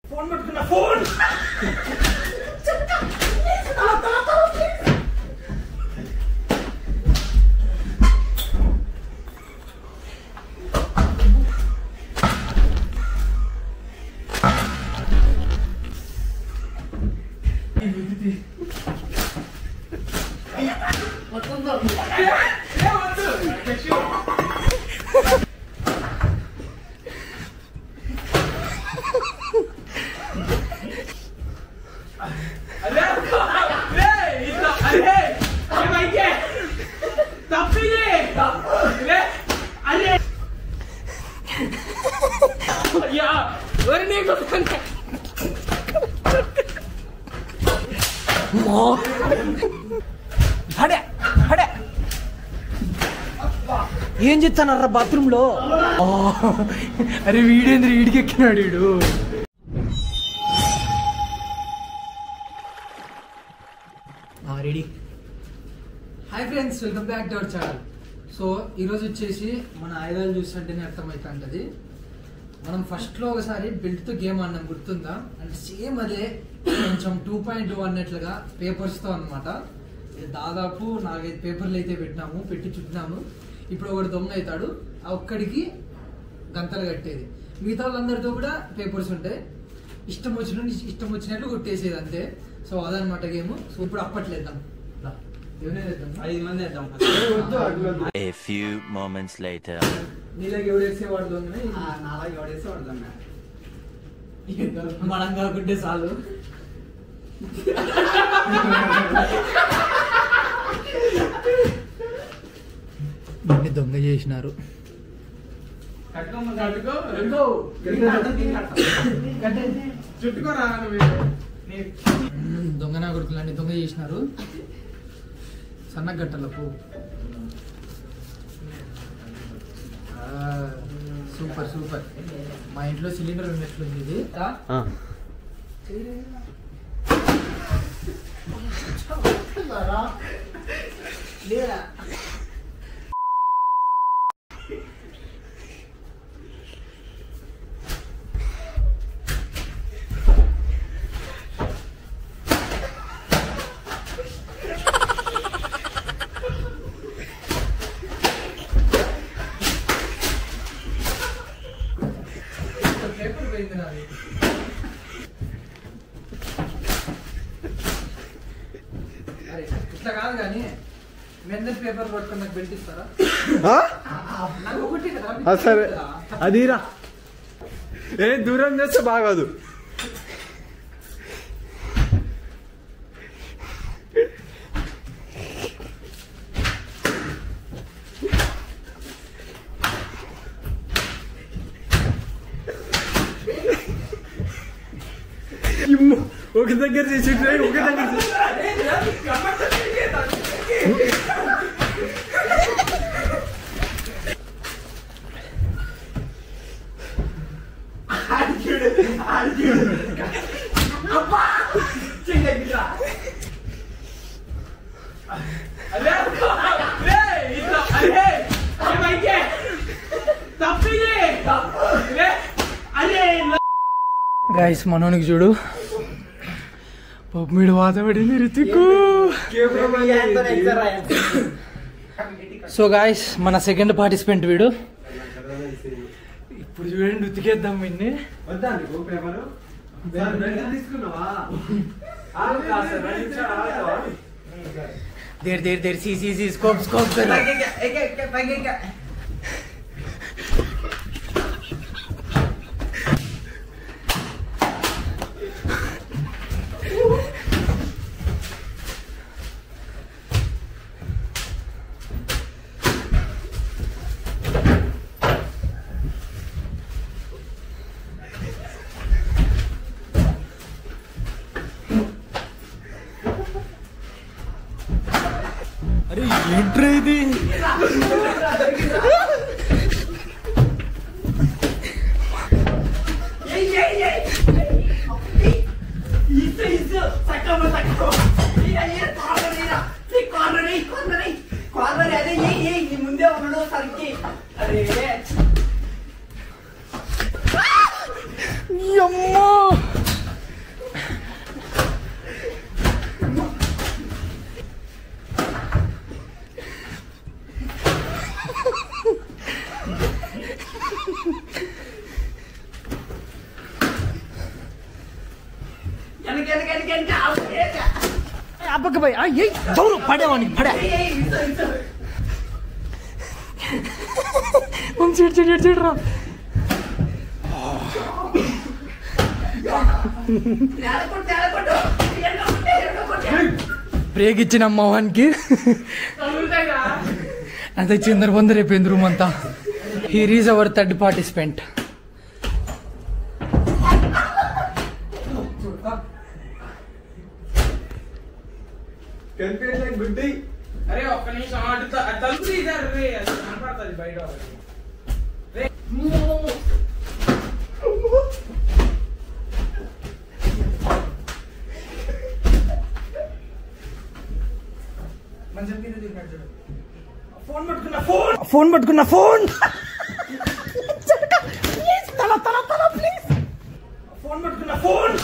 Phone పట్టుకున్నా phone ఏం చెప్తానరా bathroom లో? అరే వీడేంద్ర వీడికి ఎక్కినాడు వీడు. Ready. Hi friends, welcome back to our channel. So ఈరోజు వచ్చేసి మన ఆయుధాలు చూస్తుంటేనే అర్థమవుతుంటది. మనం ఫస్ట్ లో ఒకసారి బెల్ట్ తో గేమ్ ఆడినాం, గుర్తుందా? అంటే సేమ్ అదే, కొంచెం 2.2 అన్నట్లుగా పేపర్స్ తో అనమాట. దాదాపు 4-5 పేపర్లు అయితే పెట్టి చుట్టినాము. ఇప్పుడు ఒకటి దొంగ అవుతాడు, ఆ ఒక్కడికి గంతలు కట్టేది. మిగతా వాళ్ళందరితో కూడా పేపర్స్ ఉంటాయి, ఇష్టం వచ్చినట్లు కొట్టేసేది అంతే. సో అదనమాట గేమ్. సో ఇప్పుడు అప్పట్లేద్దాం, నీళ్ళకి ఎవడేసేవాడు దొంగ, నాలాగా ఎవడేసేవాడు దొంగ. మనం కాకుంటే చాలు. దొంగ చేసినారు. దొంగ నా కొడుకులు దొంగ చేసినారు. సన్నగ గట్టలకు సూపర్ సూపర్. మా ఇంట్లో సిలిండర్ ఉన్నట్లుంది ఇది. లేదా ఇట్లా కాదు కానీ మెందర్ పేపర్ పట్టుకుని నాకు బెల్ట్ ఇస్తారా? సరే అదిరా, ఏ దూరం చేస్తే బాగోదు. ఒక దగ్గర చేసి ఒక దగ్గర గైస్, మనోనికి చూడు మీరు వాత పడింది రితికు. సో గాయస్, మన సెకండ్ పార్టిసిపెంట్ వీడు. ఇప్పుడు చూడండి, ఉతికేద్దాం వీడిని. దేర్ సి స్కోప్ అరే ఏంట్రా ఇది? ముందే ఉన్నాడు సరికి. అరే అమ్మా, అబ్బక పోయి దౌరు పడేవానికి పడే చెడు బ్రేక్ ఇచ్చిన మోహన్కి అంత చిందర అయిపోయింది రూమ్ అంతా. Here is our third participant. అరే ఒక్క నిమిషం తలుపు తీశారు కనపడుతుంది బయట. ఫోన్ పట్టుకున్న ఫోన్ ఫోన్ పట్టుకున్న ఫోన్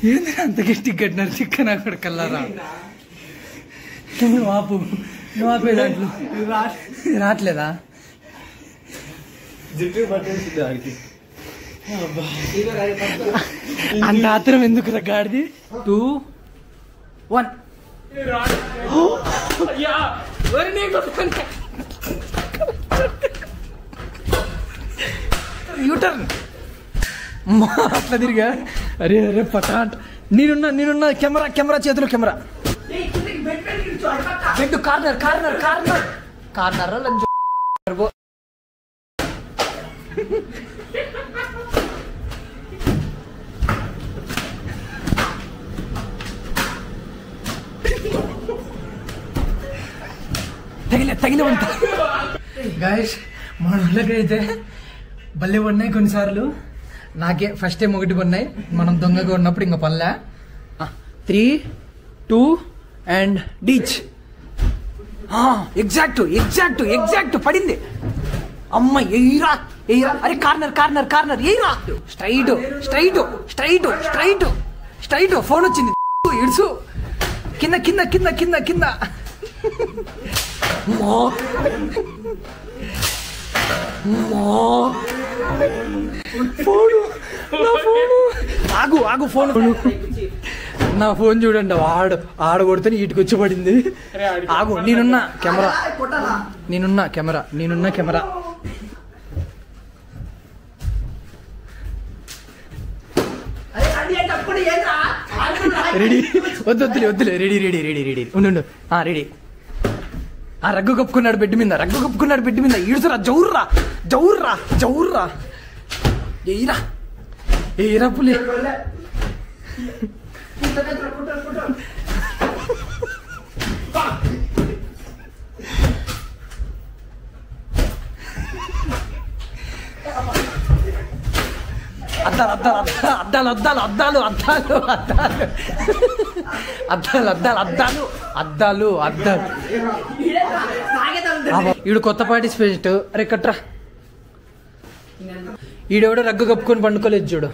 ఏంది అంత గట్టి కట్టినారు చిక్కన అక్కడ కల్లారా. నువ్వు ఆపు, నువ్వు ఆపే దాంట్లో రావట్లేదా? అంత ఆత్రం ఎందుకు గాడిది? 2, 1 యూటర్న్ అట్లా తిరిగా. అరే అరే పటాట్. నేనున్నా కెమెరా చేతిలో కెమెరా. బెడ్ కార్నర్ తగిలే ఉంటా. గాయస్ మన వాళ్ళకైతే భలే పడినాయి కొన్నిసార్లు. నాకే ఫస్ట్ టైం ఒకటి పడినాయి. మనం దొంగగా ఉన్నప్పుడు ఇంకా పనిలే. 3, 2 అండ్ డీచ్. ఎగ్జాక్ట్ పడింది. అమ్మ ఎయిరా. అరే కార్నర్ ఎయిరా. స్ట్రైట్ ఫోన్ వచ్చింది. ఇడుసు కింద ఆగు ఫోన్. నా ఫోన్ చూడండి. ఆడ కొడితే ఇటుకు వచ్చి పడింది. ఆగు, నేనున్నా కెమెరా. రెడీ? వద్దులే. రెడీ ఉండు. రెడీ. రగ్గు కప్పుకున్నాడు బెడ్ మీద. ఈడుసురా జౌర్రా. ఎయిరా పులి. అద్దాలు. ఈడు కొత్త పార్టిసిపేట్. అరే కట్రా. ఈడెవడో రగ్గు కప్పుకొని పండుకోలేదు చూడు.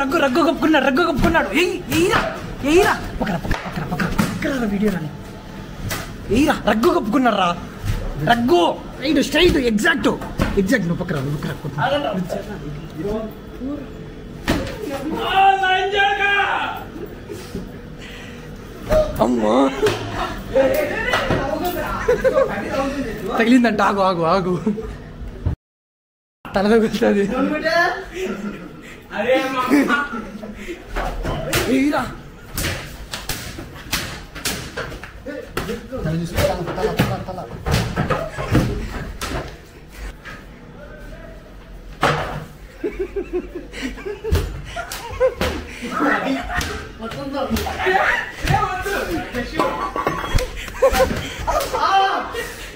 రగ్గు కప్పుకున్నాడు. ఎయిరా పక్కన వీడియో రాని. ఎయిరా రగ్గు కప్పుకున్నారా. రగ్గు స్ట్రైట్ ఎగ్జాక్ట్ నువ్వు పక్కన అమ్మా తగిలిందంట. ఆగు తల తగులుతుంది. ఎయిరా తల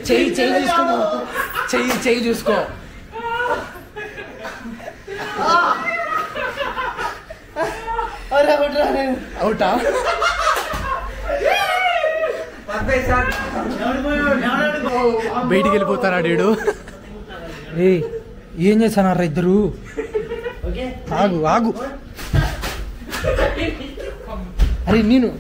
చెయ్యి చెయ్యి చూసుకో. అవుటా? బయటికి వెళ్ళిపోతారా డేడు? ఏం చేస్తానారా ఇద్దరు? ఆగు. అరే నేను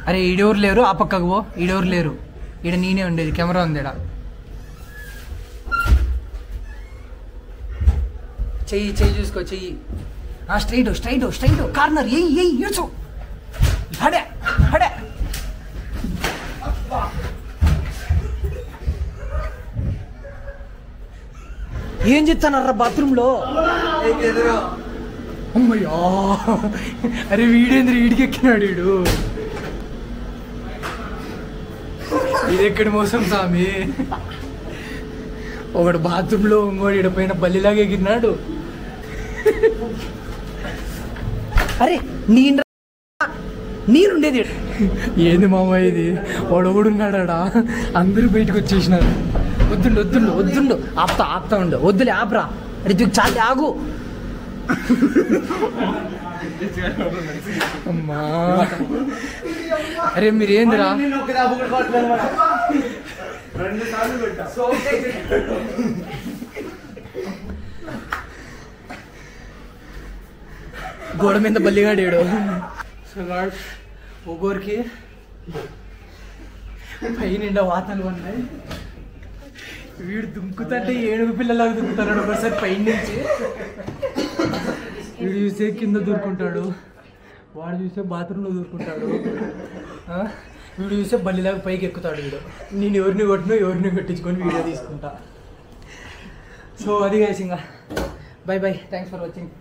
అరే ఈడెవరు లేరు, ఆ పక్కకు పో. ఈడెవరు లేరు, ఈడ నేనే ఉండేది. కెమెరా ఉంది ఈడ. చెయ్యి చూసుకో. చెయ్యి స్ట్రైట్ కార్నర్. ఏడ్చు. హడే ఏం చెప్తానర్రా బాత్రూంలో? అమ్మయ్యా, అరే వీడేంద్ర వీడికి ఎక్కినాడు వీడు. ఇది ఎక్కడి మోసం స్వామి? ఒకడు బాత్రూంలో ఇంకోటి ఈడ పైన బల్లిలాగా ఎగిరినాడు. అరే నేనుండేది ఏంది మామ ఇది? వాడొకడున్నాడా? అందరూ బయటకు వచ్చేసినారు. వద్దుండు ఆపుతా ఉండు. వద్దులే ఆపరా. అరే చాలు ఆగు. అమ్మా అరే మీరేందిరా? గోడ మీద బల్లిగాడేడు. ఒక్కొరికి పైన వాతలు ఉన్నాయి. వీడు దుంకుతుంటే ఏడుగు పిల్లలాగా దుంకుతాడు ఒకసారి పైన నుంచి. వీడు చూస్తే కింద దూరుకుంటాడు, వాడు చూస్తే బాత్రూంలో దూరుకుంటాడు, వీడు చూస్తే బల్లిలాగా పైకి ఎక్కుతాడు. వీడు నేను ఎవరిని కొట్టినో ఎవరిని కొట్టించుకొని వీడియో తీసుకుంటా. సో అది గైస్, ఇంకా బై థ్యాంక్స్ ఫర్ వాచింగ్.